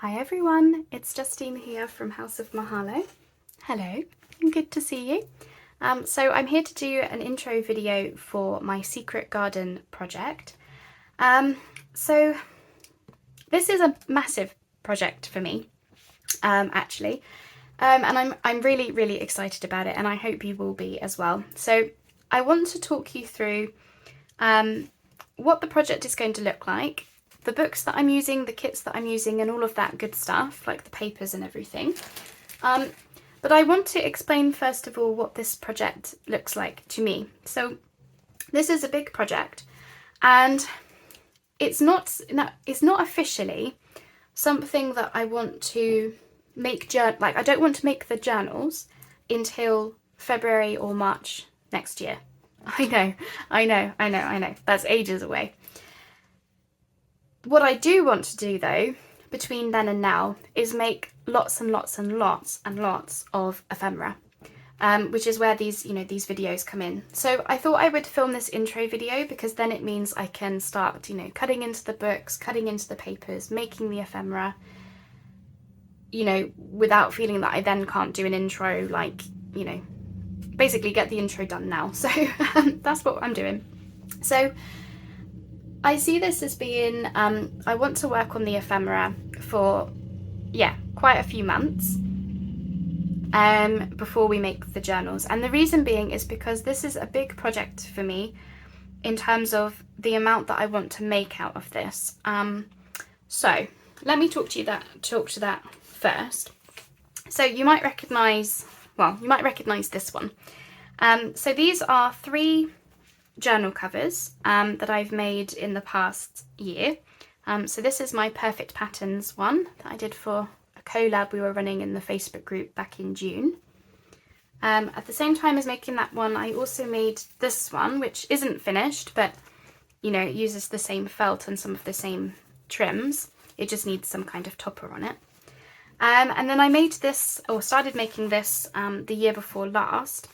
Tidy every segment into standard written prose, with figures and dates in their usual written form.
Hi everyone, it's Justine here from House of Mahalo. Hello, good to see you. So I'm here to do an intro video for my secret garden project. So this is a massive project for me, actually, and I'm really excited about it, and I hope you will be as well. So I want to talk you through what the project is going to look like, the books that I'm using, the kits that I'm using, and all of that good stuff, like the papers and everything. But I want to explain first of all what this project looks like to me. So this is a big project, and it's not officially something that I want to make I don't want to make the journals until February or March next year. I know. That's ages away. What I do want to do though, between then and now, is make lots and lots of ephemera, which is where these videos come in. So I thought I would film this intro video because then it means I can start, cutting into the books, cutting into the papers, making the ephemera, without feeling that I then can't do an intro, basically get the intro done now. So that's what I'm doing. So I see this as being, I want to work on the ephemera for, quite a few months before we make the journals. And the reason being is because this is a big project for me in terms of the amount that I want to make out of this. So let me talk to that first. So you might recognise this one. So these are 3 journal covers that I've made in the past year. So this is my Perfect Patterns one that I did for a collab we were running in the Facebook group back in June. At the same time as making that one, I also made this one, which isn't finished, but it uses the same felt and some of the same trims. It just needs some kind of topper on it. And then I made this, or started making this, the year before last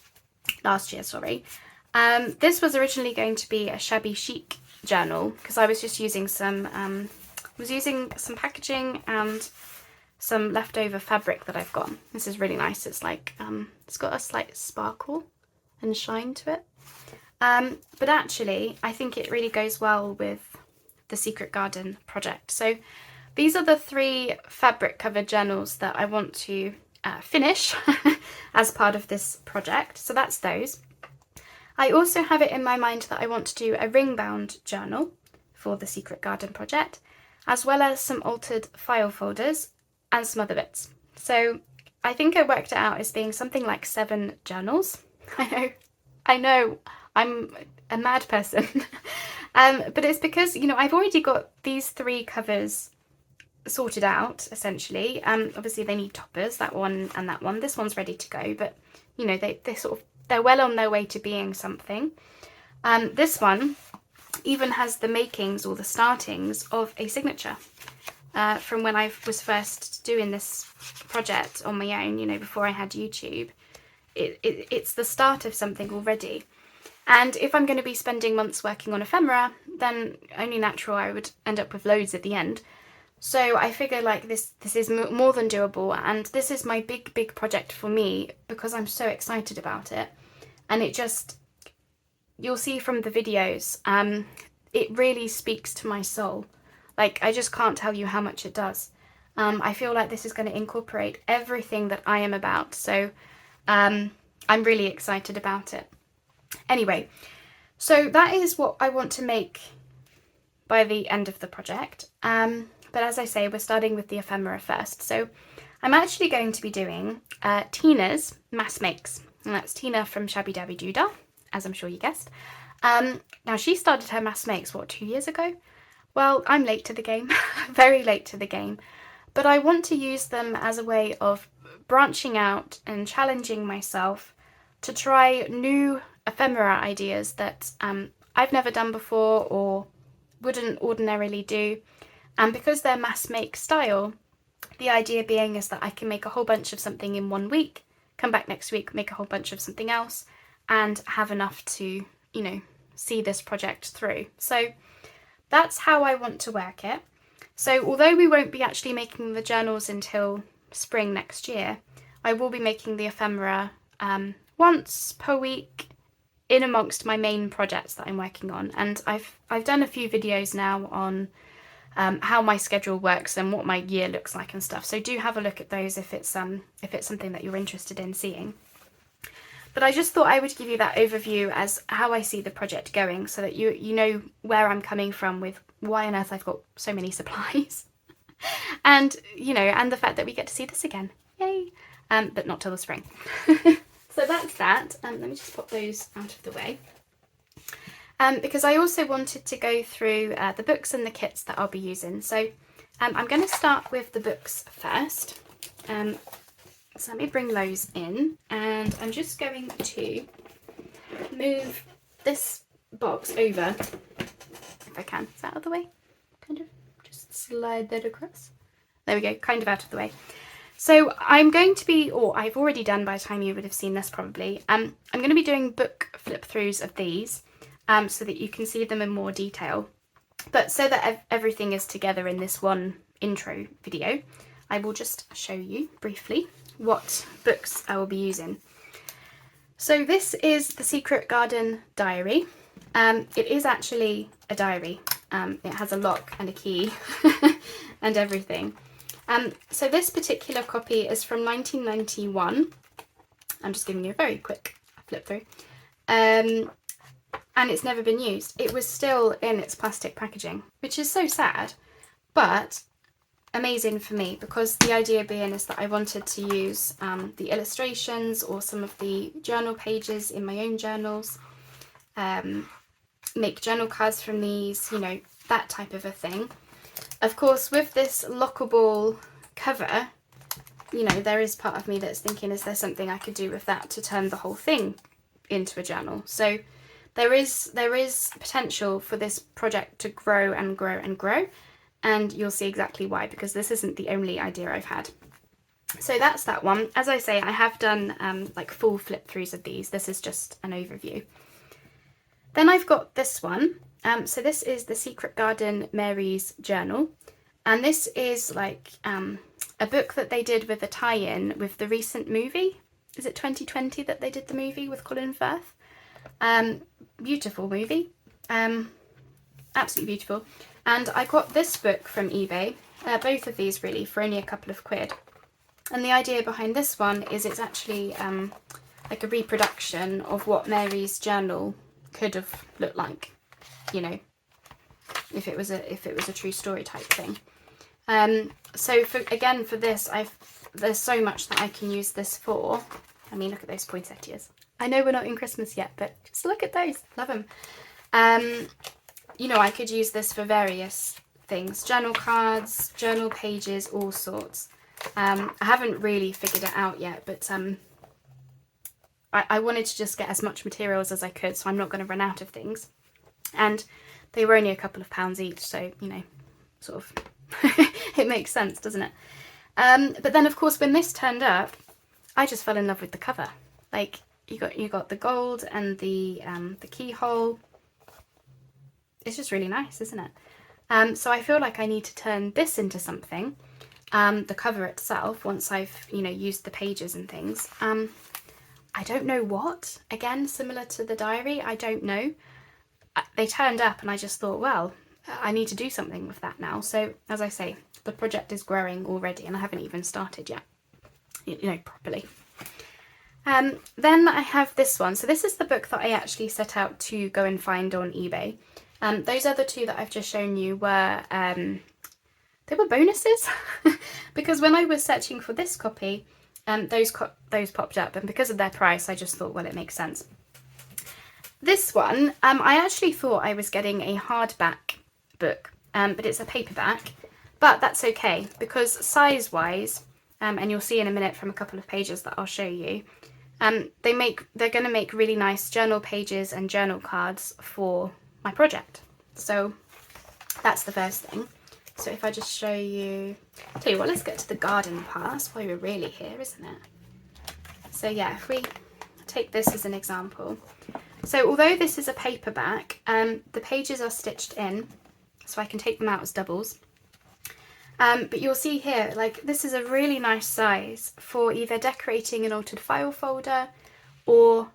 year, sorry. This was originally going to be a shabby chic journal because I was just using some packaging and some leftover fabric that I've got. This is really nice. It's like it's got a slight sparkle and shine to it. But actually, I think it really goes well with the Secret Garden project. So these are the 3 fabric covered journals that I want to finish as part of this project. So that's those. I also have it in my mind that I want to do a ring-bound journal for the Secret Garden project, as well as some altered file folders and some other bits. So I think I worked it out as being something like 7 journals. I know, I'm a mad person. But it's because, I've already got these 3 covers sorted out, essentially. Obviously they need toppers, that one and that one. This one's ready to go, but, they're well on their way to being something. This one even has the makings or the startings of a signature from when I was first doing this project on my own, before I had YouTube. It's the start of something already. And if I'm going to be spending months working on ephemera, then only natural I would end up with loads at the end. So I figure this is more than doable, and this is my big project for me because I'm so excited about it. And it just, you'll see from the videos, it really speaks to my soul. I just can't tell you how much it does. I feel like this is going to incorporate everything that I am about. So I'm really excited about it. Anyway, so that is what I want to make by the end of the project. But as I say, we're starting with the ephemera first. So I'm actually going to be doing Tina's mass makes. And that's Tina from Shabby Dabby Doodah, as I'm sure you guessed. Now, she started her mass makes, 2 years ago? Well, I'm late to the game, very late to the game. But I want to use them as a way of branching out and challenging myself to try new ephemera ideas that I've never done before or wouldn't ordinarily do. And because they're mass make style, the idea being is that I can make a whole bunch of something in 1 week, come back next week, make a whole bunch of something else, and have enough to, see this project through. So that's how I want to work it. So although we won't be actually making the journals until spring next year, I will be making the ephemera once per week in amongst my main projects that I'm working on. And I've done a few videos now on how my schedule works and what my year looks like and stuff. So do have a look at those if it's something that you're interested in seeing. But I just thought I would give you that overview as how I see the project going, so that you know where I'm coming from with why on earth I've got so many supplies. And, you know, and the fact that we get to see this again. Yay! But not till the spring. So that's that. Let me just pop those out of the way. Because I also wanted to go through the books and the kits that I'll be using. So I'm going to start with the books first. So let me bring those in, and I'm just going to move this box over, if I can. Is that out of the way? Kind of. Just slide that across. There we go, kind of out of the way. So I'm going to be, or I've already done by the time you would have seen this probably, I'm going to be doing book flip throughs of these so that you can see them in more detail. But so that everything is together in this one intro video, I will just show you briefly what books I will be using. So this is the Secret Garden Diary. It is actually a diary. It has a lock and a key and everything. So this particular copy is from 1991. I'm just giving you a very quick flip through. And it's never been used. It was still in its plastic packaging, which is so sad, but amazing for me, because the idea being is that I wanted to use the illustrations or some of the journal pages in my own journals, make journal cards from these, you know, that type of a thing. Of course, with this lockable cover, you know, there is part of me that's thinking, is there something I could do with that to turn the whole thing into a journal? So there is potential for this project to grow and grow and grow. And you'll see exactly why, because this isn't the only idea I've had. So that's that one. As I say, I have done like full flip throughs of these. This is just an overview. Then I've got this one. So this is the Secret Garden Mary's Journal. And this is like a book that they did with a tie-in with the recent movie. Is it 2020 that they did the movie with Colin Firth? Beautiful movie. Absolutely beautiful. And I got this book from eBay, both of these really, for only a couple of quid. And the idea behind this one is it's actually like a reproduction of what Mary's journal could have looked like, you know, if it was a true story type thing. So for this, there's so much that I can use this for. I mean, look at those poinsettias. I know we're not in Christmas yet, but just look at those. Love them. You know, I could use this for various things. Journal cards, journal pages, all sorts. I haven't really figured it out yet, but I wanted to just get as much materials as I could, so I'm not going to run out of things. And they were only a couple of pounds each, so, you know, sort of, it makes sense, doesn't it? But then, of course, when this turned up, I just fell in love with the cover. Like, you got the gold and the keyhole. It's just really nice, isn't it? So I feel like I need to turn this into something, the cover itself, once I've, you know, used the pages and things. I don't know what. Again, similar to the diary, I don't know. They turned up and I just thought, well, I need to do something with that now. So, as I say, the project is growing already and I haven't even started yet, you know, properly. Then I have this one. So this is the book that I actually set out to go and find on eBay. Those other two that I've just shown you were, they were bonuses because when I was searching for this copy, those popped up, and because of their price, I just thought, well, it makes sense. This one, I actually thought I was getting a hardback book, but it's a paperback, but that's okay because size-wise, and you'll see in a minute from a couple of pages that I'll show you, they're going to make really nice journal pages and journal cards for my project. So that's the first thing. So if I just show you, tell you what, let's get to the garden part. That's why we're really here, isn't it? So yeah, if we take this as an example. So although this is a paperback, the pages are stitched in, so I can take them out as doubles. But you'll see here, like, this is a really nice size for either decorating an altered file folder or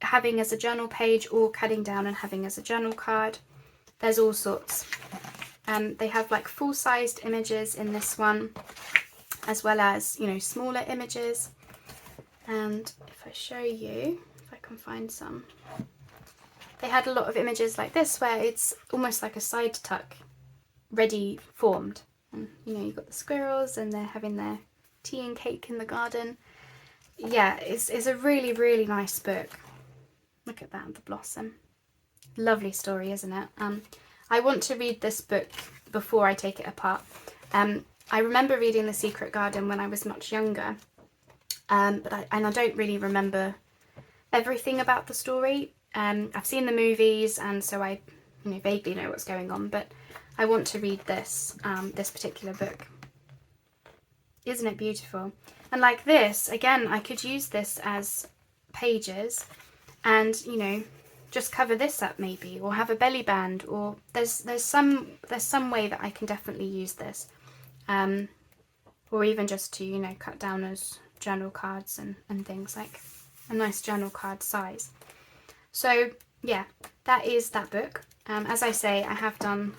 having as a journal page, or cutting down and having as a journal card. There's all sorts. They have like full-sized images in this one, as well as, you know, smaller images. And if I show you, if I can find some, they had a lot of images like this where it's almost like a side tuck ready formed. And, you know, you've got the squirrels and they're having their tea and cake in the garden. Yeah, it's a really, really nice book. Look at that, the blossom. Lovely story, isn't it? I want to read this book before I take it apart. I remember reading The Secret Garden when I was much younger, but I don't really remember everything about the story. I've seen the movies, and so I, you know, vaguely know what's going on, but I want to read this particular book. Isn't it beautiful? And like this, again, I could use this as pages and, you know, just cover this up maybe, or have a belly band, or there's some way that I can definitely use this, or even just to, you know, cut down as journal cards and things, like a nice journal card size. So yeah, that is that book. As I say, I have done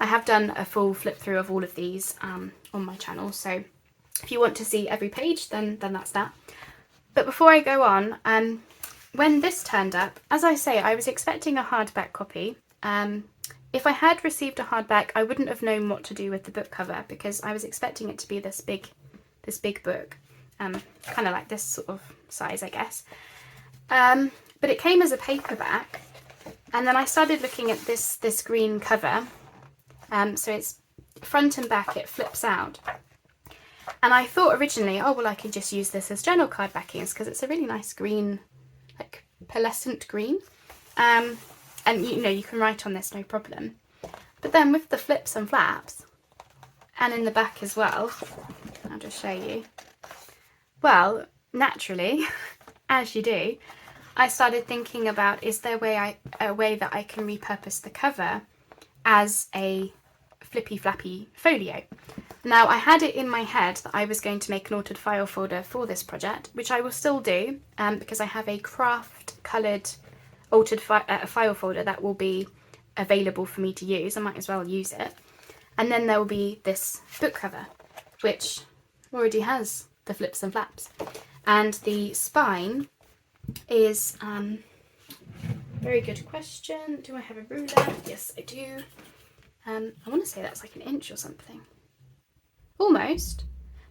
a full flip through of all of these on my channel, so if you want to see every page, then that's that. But before I go on, when this turned up, as I say, I was expecting a hardback copy. If I had received a hardback, I wouldn't have known what to do with the book cover, because I was expecting it to be this big book, kind of like this sort of size, I guess. But it came as a paperback, and then I started looking at this green cover. So it's front and back, it flips out. And I thought originally, oh well, I could just use this as journal card backings, because it's a really nice green, like pearlescent green. And you know, you can write on this no problem. But then with the flips and flaps, and in the back as well, I'll just show you. Well, naturally, as you do, I started thinking about, is there a way that I can repurpose the cover as a flippy flappy folio? Now, I had it in my head that I was going to make an altered file folder for this project, which I will still do, because I have a craft coloured altered file folder that will be available for me to use. I might as well use it. And then there will be this book cover, which already has the flips and flaps. And the spine is, very good question. Do I have a ruler? Yes, I do. I want to say that's like an inch or something. Almost.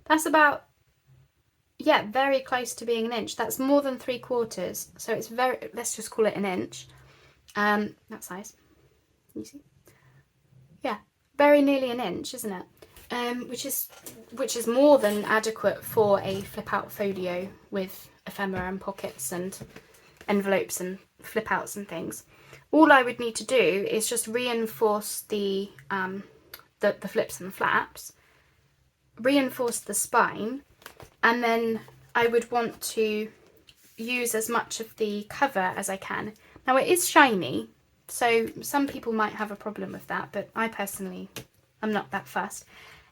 That's about, yeah, very close to being an inch. That's more than 3/4. So it's very, let's just call it an inch. That size. Can you see? Yeah, very nearly an inch, isn't it? Which is more than adequate for a flip out folio with ephemera and pockets and envelopes and flip outs and things. All I would need to do is just reinforce the flips and flaps, reinforce the spine, and then I would want to use as much of the cover as I can. Now, it is shiny, so some people might have a problem with that, but I personally am not that fussed.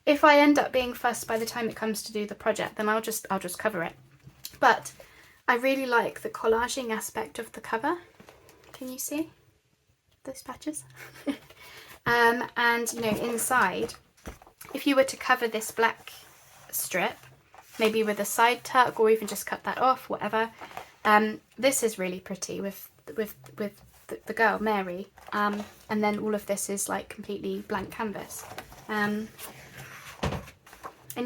If I end up being fussed by the time it comes to do the project, then I'll just cover it. But I really like the collaging aspect of the cover. Can you see those patches? And you know, inside, if you were to cover this black strip, maybe with a side tuck, or even just cut that off, whatever, this is really pretty with the girl Mary, and then all of this is like completely blank canvas, and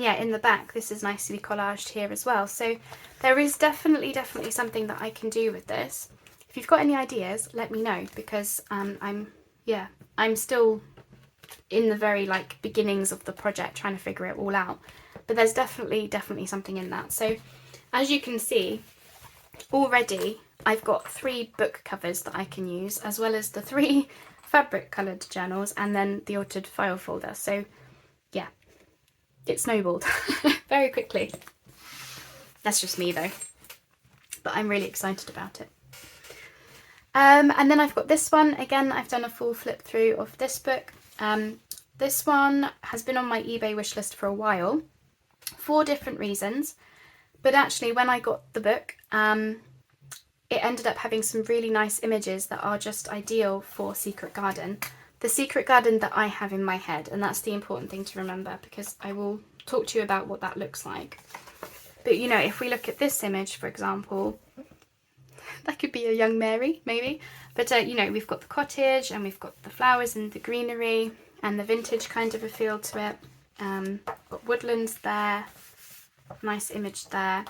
yeah, in the back this is nicely collaged here as well. So there is definitely something that I can do with this. If you've got any ideas, let me know, because I'm still in the very like beginnings of the project, trying to figure it all out. But there's definitely something in that. So as you can see, already I've got 3 book covers that I can use, as well as the 3 fabric coloured journals, and then the altered file folder. So yeah, it snowballed very quickly. That's just me though, but I'm really excited about it. And then I've got this one. Again, I've done a full flip through of this book. This one has been on my eBay wishlist for a while for different reasons, but actually when I got the book, it ended up having some really nice images that are just ideal for Secret Garden. The Secret Garden that I have in my head, and that's the important thing to remember, because I will talk to you about what that looks like. But you know, if we look at this image, for example, that could be a young Mary, maybe. But you know, we've got the cottage and we've got the flowers and the greenery and the vintage kind of a feel to it. Got woodlands there, nice image there.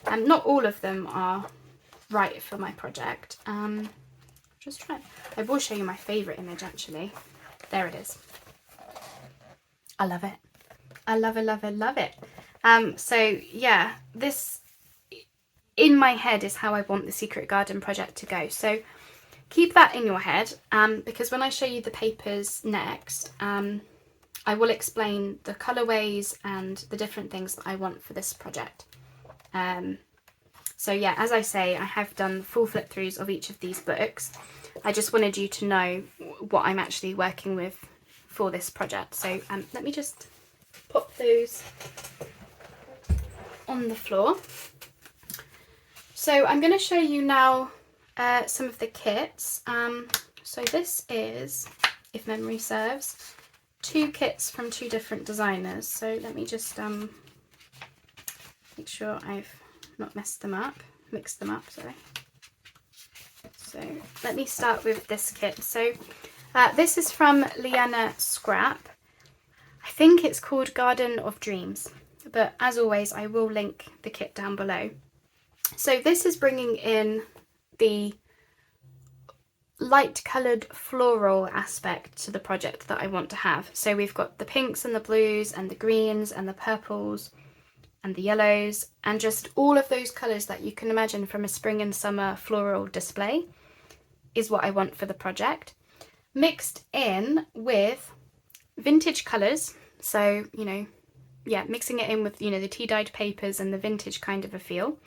And not all of them are right for my project. Just try. I will show you my favourite image actually. There it is. I love it. I love it, love it, love it. So yeah, this in my head is how I want the Secret Garden project to go. So keep that in your head, because when I show you the papers next, I will explain the colourways and the different things that I want for this project. So yeah, as I say, I have done full flip throughs of each of these books. I just wanted you to know what I'm actually working with for this project. So let me just pop those on the floor. So I'm going to show you now some of the kits. So this is, if memory serves, 2 kits from 2 different designers. So let me just make sure I've not mixed them up, sorry. So let me start with this kit. So this is from Lyanna Scrap. I think it's called Garden of Dreams, but as always I will link the kit down below. So this is bringing in the light coloured floral aspect to the project that I want to have. So we've got the pinks and the blues and the greens and the purples and the yellows, and just all of those colours that you can imagine from a spring and summer floral display is what I want for the project, mixed in with vintage colours. So, you know, yeah, mixing it in with, you know, the tea dyed papers and the vintage kind of a feel,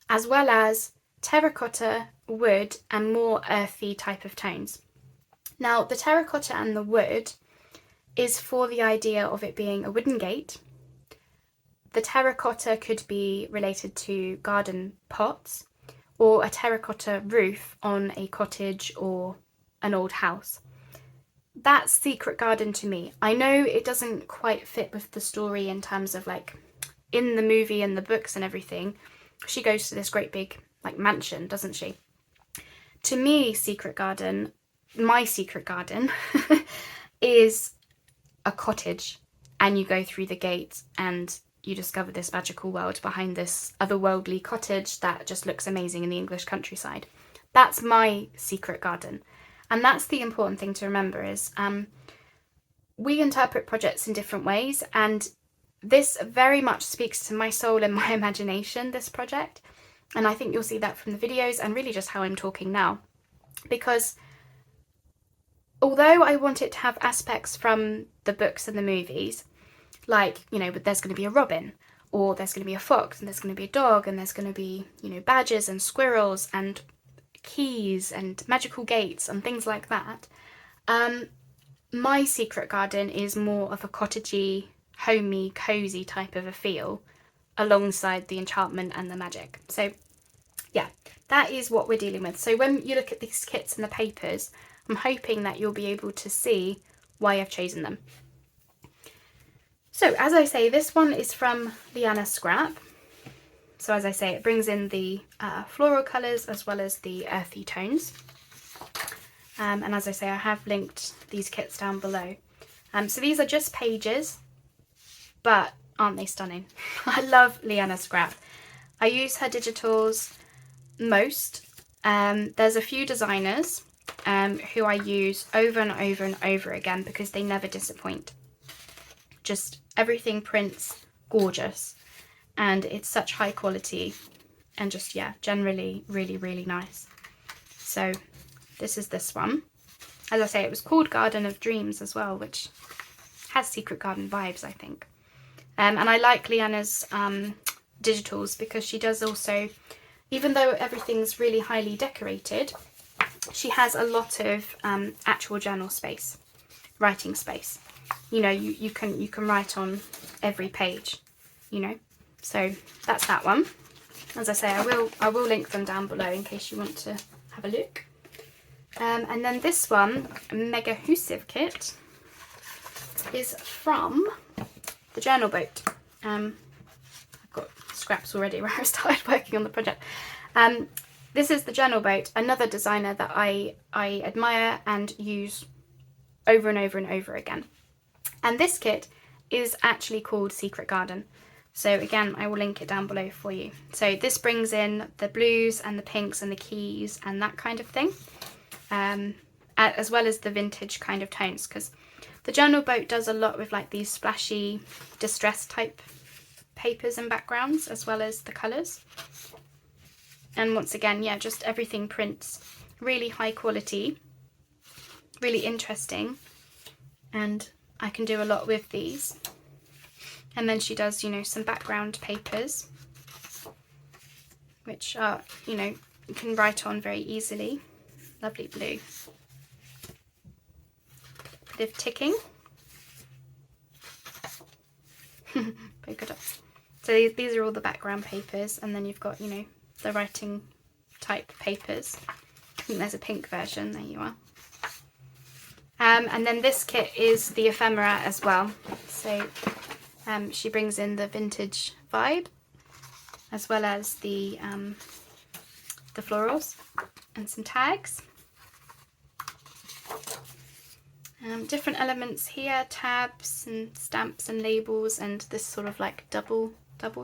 as well as terracotta, wood and more earthy type of tones. Now the terracotta and the wood is for the idea of it being a wooden gate. The terracotta could be related to garden pots or a terracotta roof on a cottage or an old house. That's Secret Garden to me. I know it doesn't quite fit with the story in terms of, like, in the movie and the books and everything, she goes to this great big, like, mansion, doesn't she? To me, Secret Garden, my Secret Garden, is a cottage, and you go through the gate and you discover this magical world behind this otherworldly cottage that just looks amazing in the English countryside. That's my Secret Garden. And that's the important thing to remember is we interpret projects in different ways, and this very much speaks to my soul and my imagination, this project. And I think you'll see that from the videos and really just how I'm talking now. Because although I want it to have aspects from the books and the movies, like, you know, but there's going to be a robin, or there's going to be a fox, and there's going to be a dog, and there's going to be, you know, badgers and squirrels and keys and magical gates and things like that. My Secret Garden is more of a cottagey, homey, cozy type of a feel alongside the enchantment and the magic. So yeah, that is what we're dealing with. So when you look at these kits and the papers, I'm hoping that you'll be able to see why I've chosen them. So as I say, this one is from Lyanna Scrap. So as I say, it brings in the floral colours as well as the earthy tones. And as I say, I have linked these kits down below. So these are just pages, but aren't they stunning? I love Lyanna Scrap. I use her digitals most. There's a few designers who I use over and over and over again because they never disappoint. Just everything prints gorgeous, and it's such high quality, and just, yeah, generally really, really nice. So this is this one. As I say, it was called Garden of Dreams as well, which has Secret Garden vibes, I think. And I like Lyanna's digitals because she does also, even though everything's really highly decorated, she has a lot of actual journal space, writing space. you know, you can write on every page, you know. So that's that one. As I say, I will link them down below in case you want to have a look. And then this one, Mega Hoosive Kit, is from the Journal Boat. I've got scraps already where I started working on the project. This is the Journal Boat, another designer that I admire and use over and over and over again. And this kit is actually called Secret Garden. So again, I will link it down below for you. So this brings in the blues and the pinks and the keys and that kind of thing, as well as the vintage kind of tones, because the Journal Boat does a lot with like these splashy distress type papers and backgrounds, as well as the colours. And once again, yeah, just everything prints really high quality, really interesting, and I can do a lot with these. And then she does, you know, some background papers, which are, you know, you can write on very easily. Lovely blue. Bit of ticking. Polka dots. So these are all the background papers, and then you've got, you know, the writing type papers. I think there's a pink version, there you are. And then this kit is the Ephemera as well. So she brings in the vintage vibe, as well as the florals and some tags. Different elements here, tabs and stamps and labels, and this sort of like double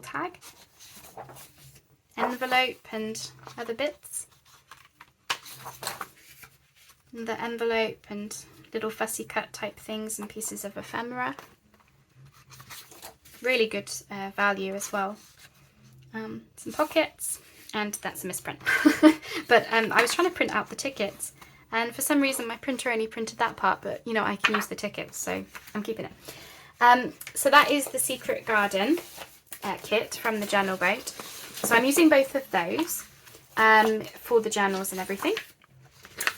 tag. Envelope and other bits. And the envelope and little fussy cut type things and pieces of ephemera. Really good value as well. Some pockets, and that's a misprint. But I was trying to print out the tickets, and for some reason my printer only printed that part, but you know, I can use the tickets, so I'm keeping it. So that is the Secret Garden kit from the Journal Boat. So I'm using both of those for the journals and everything.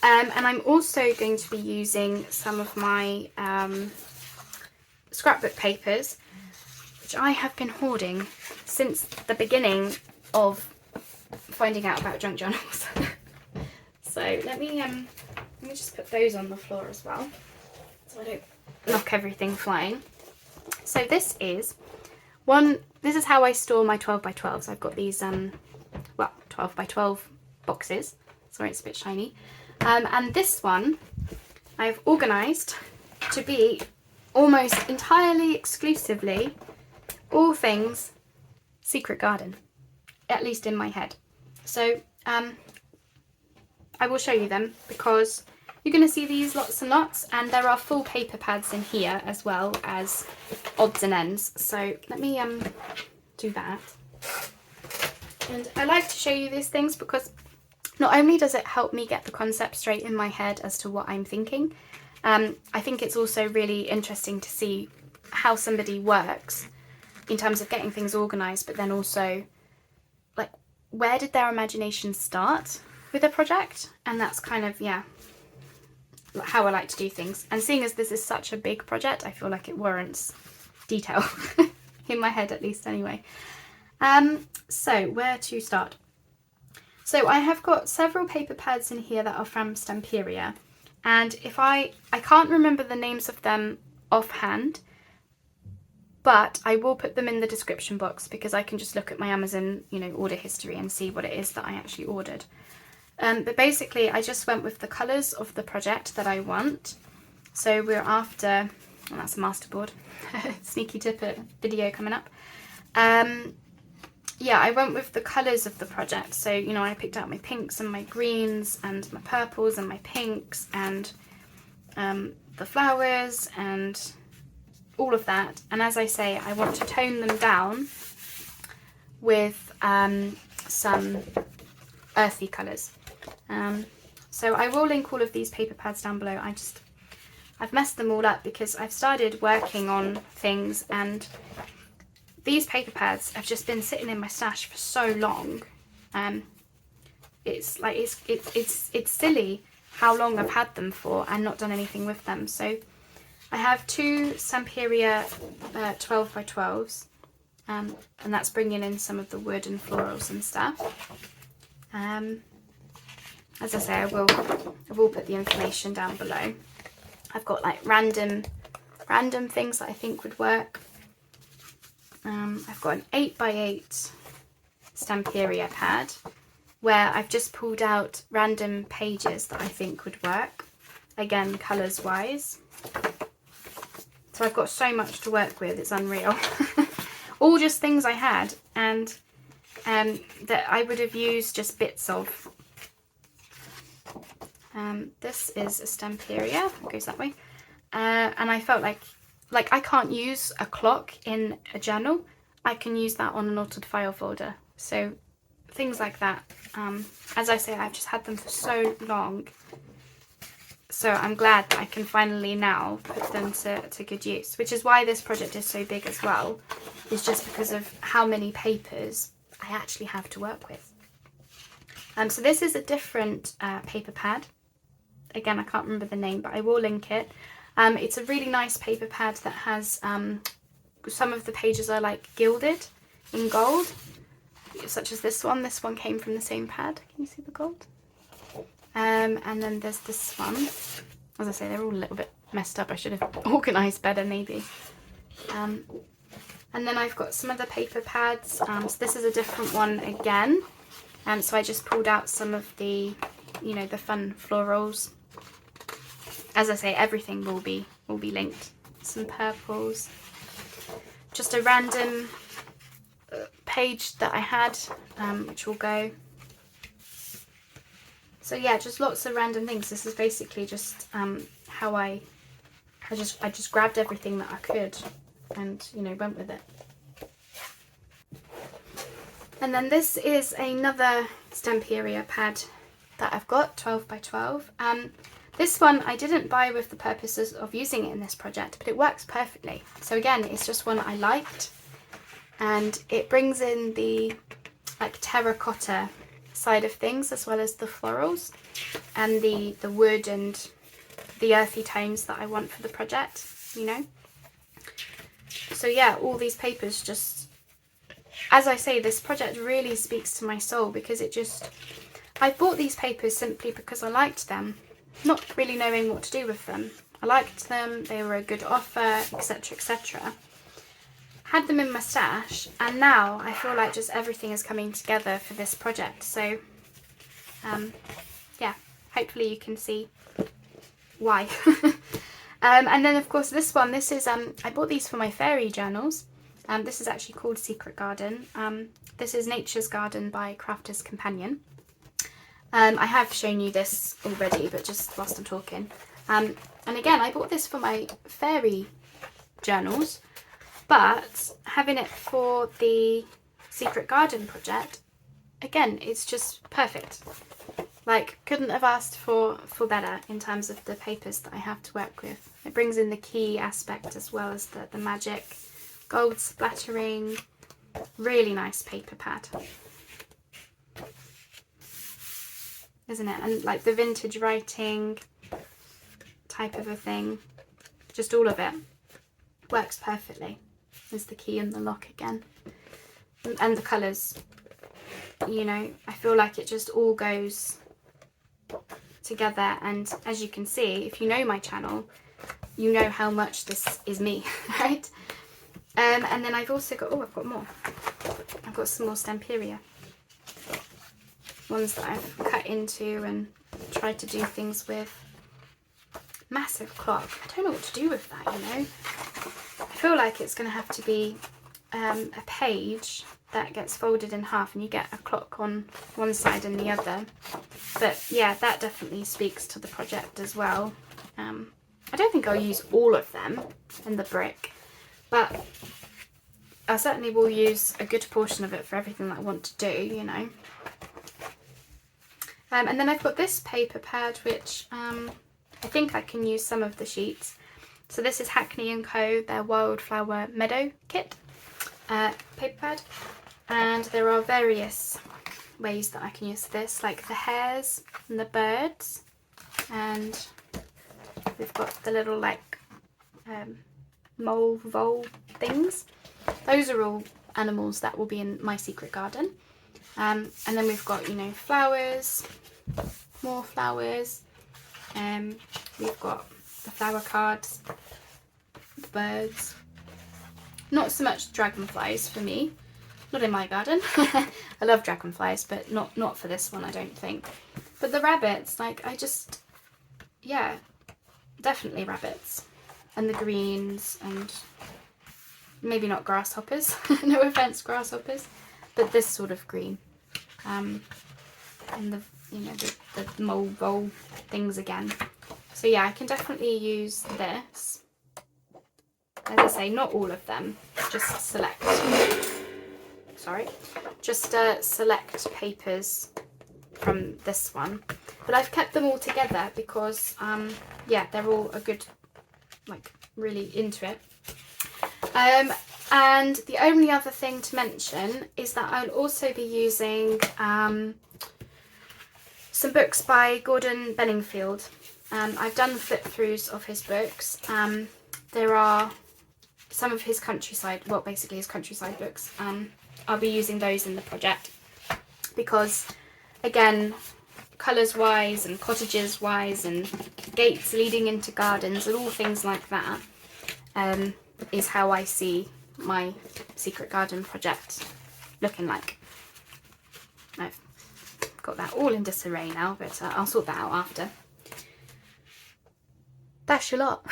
And I'm also going to be using some of my scrapbook papers, which I have been hoarding since the beginning of finding out about junk journals. So let me just put those on the floor as well, so I don't knock everything flying. So this is how I store my 12x12s. I've got these 12x12 boxes. Sorry, it's a bit shiny. And this one I've organised to be almost entirely exclusively all things Secret Garden, at least in my head. So I will show you them, because you're going to see these lots and lots, and there are full paper pads in here as well as odds and ends. So let me do that. And I like to show you these things because not only does it help me get the concept straight in my head as to what I'm thinking, I think it's also really interesting to see how somebody works in terms of getting things organised, but then also, like, where did their imagination start with a project? And that's kind of, yeah, how I like to do things. And seeing as this is such a big project, I feel like it warrants detail, in my head at least anyway. So where to start? So I have got several paper pads in here that are from Stamperia, and if I can't remember the names of them offhand, but I will put them in the description box, because I can just look at my Amazon, you know, order history and see what it is that I actually ordered. But basically I just went with the colours of the project that I want. So we're after, well, that's a masterboard, sneaky tip at video coming up. Yeah, I went with the colours of the project. So, you know, I picked out my pinks and my greens and my purples and my pinks and the flowers and all of that. And as I say, I want to tone them down with some earthy colours. So I will link all of these paper pads down below. I've messed them all up because I've started working on things, and these paper pads have just been sitting in my stash for so long. It's like it's silly how long I've had them for and not done anything with them. So I have two Stamperia 12 by 12s, and that's bringing in some of the wood and florals and stuff. As I say, I will put the information down below. I've got like random things that I think would work. I've got an 8 by 8 Stamperia pad where I've just pulled out random pages that I think would work, again colours wise. So I've got so much to work with, it's unreal. All just things I had and that I would have used just bits of. This is a Stamperia, it goes that way. And I felt like I can't use a clock in a journal. I can use that on an altered file folder. So things like that. As I say, I've just had them for so long. So I'm glad that I can finally now put them to good use, which is why this project is so big as well, is just because of how many papers I actually have to work with. So this is a different paper pad. Again, I can't remember the name, but I will link it. It's a really nice paper pad that has, some of the pages are like gilded in gold, such as this one. This one came from the same pad. Can you see the gold? And then there's this one. As I say, they're all a little bit messed up. I should have organised better maybe. And then I've got some other paper pads. So this is a different one again. So I just pulled out some of the, the fun florals. As I say, everything will be linked. Some purples. Just a random page that I had, which will go. So yeah, just lots of random things. This is basically just how I just grabbed everything that I could and went with it. And then this is another Stamperia pad that I've got, 12 by 12. This one I didn't buy with the purposes of using it in this project, but it works perfectly. So again, it's just one I liked, and it brings in the like terracotta side of things as well as the florals and the wood and the earthy tones that I want for the project, So yeah, all these papers just, as I say, this project really speaks to my soul because I bought these papers simply because I liked them, not really knowing what to do with them. I liked them, they were a good offer, etc, etc. Had them in my stash, and now I feel like just everything is coming together for this project. So yeah, hopefully you can see why. And then of course this is I bought these for my fairy journals. This is actually called Secret Garden. This is Nature's Garden by Crafter's Companion. I have shown you this already, but just whilst I'm talking. And again, I bought this for my fairy journals, but having it for the Secret Garden project, again, it's just perfect. Like, couldn't have asked for better in terms of the papers that I have to work with. It brings in the key aspect as well as the magic, gold splattering, really nice paper pad. Isn't it? And like the vintage writing type of a thing, just all of it works perfectly. There's the key and the lock again, and the colours, I feel like it just all goes together. And as you can see, if you know my channel, you know how much this is me, right? And then I've also got, I've got more. I've got some more Stamperia. Ones that I've cut into and tried to do things with. Massive clock. I don't know what to do with that, I feel like it's going to have to be a page that gets folded in half and you get a clock on one side and the other. But yeah, that definitely speaks to the project as well. I don't think I'll use all of them in the brick, but I certainly will use a good portion of it for everything that I want to do, And then I've got this paper pad, which I think I can use some of the sheets. So this is Hackney & Co, their Wildflower Meadow kit paper pad. And there are various ways that I can use this, like the hares and the birds. And we've got the little like mole vole things. Those are all animals that will be in my secret garden. And then we've got, you know, flowers, more flowers. We've got the flower cards, the birds. Not so much dragonflies for me, not in my garden. I love dragonflies, but not for this one, I don't think. But the rabbits, like, yeah, definitely rabbits. And the greens, and maybe not grasshoppers. No offense, grasshoppers, but this sort of green. And the, you know, the mole vole things again. So yeah, I can definitely use this. As I say, not all of them, just select. Sorry, just select papers from this one. But I've kept them all together because, yeah, they're all a good, like, really into it. And the only other thing to mention is that I'll also be using some books by Gordon Benningfield. I've done flip-throughs of his books. There are some of his countryside, well, basically his countryside books. I'll be using those in the project because, again, colours-wise and cottages-wise and gates leading into gardens and all things like that is how I see my secret garden project looking like. I've got that all in disarray now, but I'll sort that out after. That's a lot.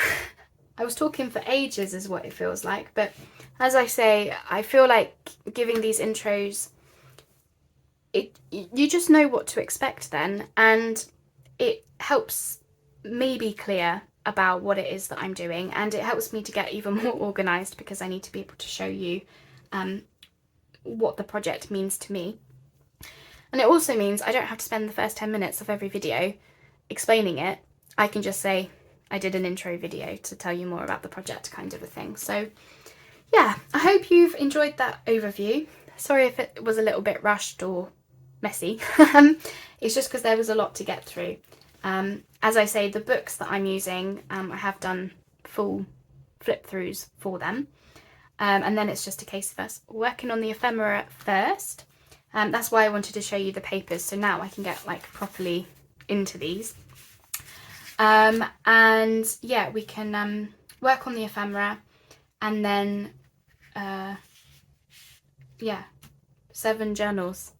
I was talking for ages is what it feels like, but as I say, I feel like giving these intros, you just know what to expect then, and it helps me be clear about what it is that I'm doing, and it helps me to get even more organised because I need to be able to show you what the project means to me. And it also means I don't have to spend the first 10 minutes of every video explaining it. I can just say I did an intro video to tell you more about the project, kind of a thing. So yeah, I hope you've enjoyed that overview. Sorry if it was a little bit rushed or messy. It's just because there was a lot to get through. As I say, the books that I'm using, I have done full flip-throughs for them. And then it's just a case of us working on the ephemera first. That's why I wanted to show you the papers, so now I can get like properly into these. And yeah, we can work on the ephemera, and then yeah, 7 journals.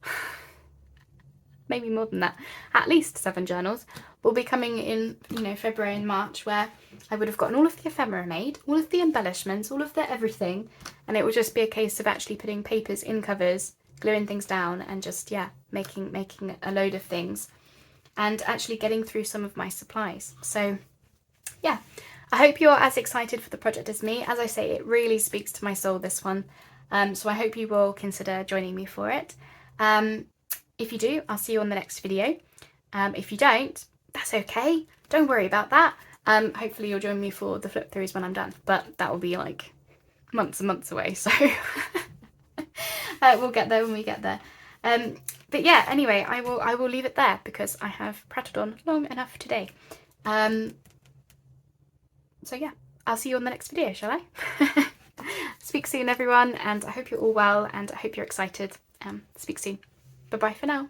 Maybe more than that, at least 7 journals will be coming in, you know, February and March, where I would have gotten all of the ephemera made, all of the embellishments, all of the everything, and it would just be a case of actually putting papers in covers, gluing things down, and just, yeah, making a load of things, and actually getting through some of my supplies. So yeah, I hope you're as excited for the project as me. As I say, it really speaks to my soul, this one, so I hope you will consider joining me for it. If you do, I'll see you on the next video. If you don't, that's okay, don't worry about that. Hopefully you'll join me for the flip throughs when I'm done, but that will be like months and months away, so we'll get there when we get there. But yeah, anyway, I will leave it there because I have prattled on long enough today. So yeah, I'll see you on the next video, shall I? Speak soon, everyone, and I hope you're all well, and I hope you're excited. Speak soon. Bye bye for now.